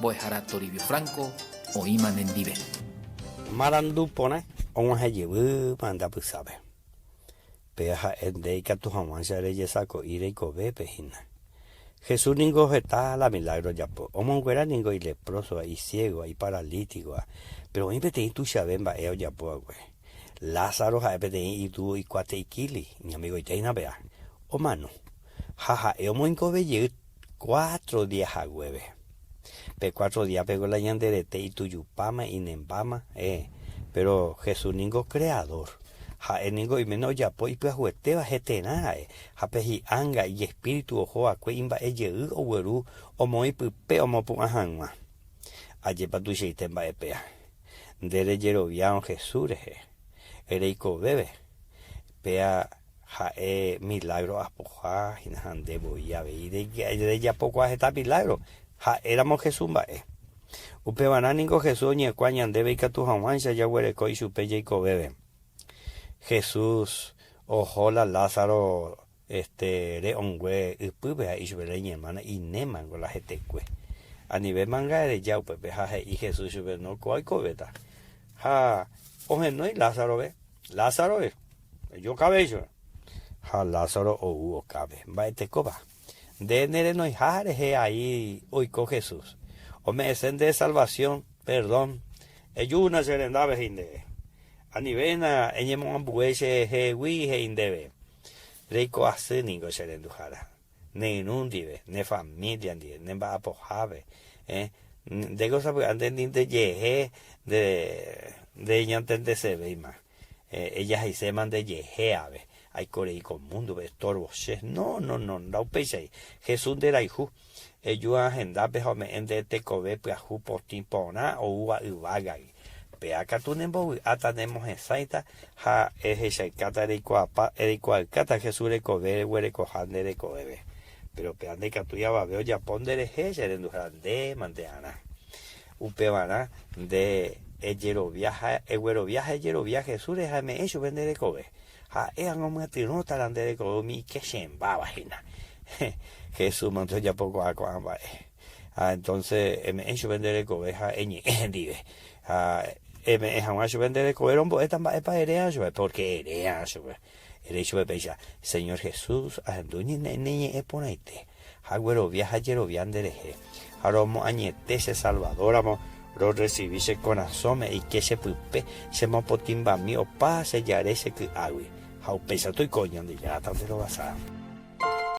Boejara Toribio Franco, Oiman en Dive. Marandupone, on ha llevado manda pusabe. Peja en deika tu hamancha reyesako ireiko bepejina. Jesús ningo está la milagro ya po. Omonguera ningo y leproso y ciego y paralítico. Pero hoy pete tu chabemba eo ya po güey. Lázaro ha pete y tu y cuate y kili. Mi amigo y teina vea. O mano. Jaja, eo moinco belle 4 días a hueve. Pe 4 días pegó la yanderete y tu yupama y nembama, pero Jesús ningo creador. Ja ningo y menos ya po y pues juete va jetena, ja peji anga y espíritu ojo a cuimba eye o weru o moi pupe o mo pu ahanma. Aye pa tu sheitemba epea. Dere yerovian Jesús ereiko bebe. Pea ja milagro apoja hinahande boya ve de ya poco a esta milagro. Ja éramos Jesús bae. Upe bananingo Jesús ni cuañan debe que tu hawancha ya huere coi su pelle y bebe. Jesús ojo la Lázaro re ongüe upube y su beleña hermana y neman con la gente cue. A nivel manga de ya upe ja y Jesús su no coi cobeta. Ja oje no y Lázaro ve. Lázaro ve. Yo cabello. Ja Lázaro o hubo cabe. Va te coba. De nere no jare ahí hoy con Jesús. O me de salvación, perdón. Eyuna serenda vejinde. Anivena enyemo ambuese he wi he indebe. Reiko hace ningo serendujara. Ne inundive, ne familia ndie, ne ba apojave. De cosa pues anden de yehe de ñantende se veima. Ellas y se man de yehe ave. Hay corei con mundo vestorbo no da upei Jesús de la hijo ellos agenda pejome en de tecobe peaju potimpona o uva uvagagi peaca tunembo atanemos esaita ja ejechaikata erikoa kata Jesús de cobe huere cojande de cobe pero peande catuya babeo ya pondere jeje de ndurande manteana upevana de ellero viaja eguero viaje ellero viaje Jesús déjame eso vender de cobe. Ja, no tiró talante de comi que se embabajina. Jesús montó ya poco a cuamba. Entonces, me hecho vender el cobeja en dive. Me jamás vender el coberombo, es tan para herear, porque herear, el hecho de pensar, Señor Jesús, a Anduñi, niña, es ponaite. Agüero viaja, yero viandereje. Aromo añete, se salvadoramo. Lo recibise con asome y que se pupe, se mopotimba mío, pa, se yarese que agui. How pesa tu coño de ya, tanto lo vas a.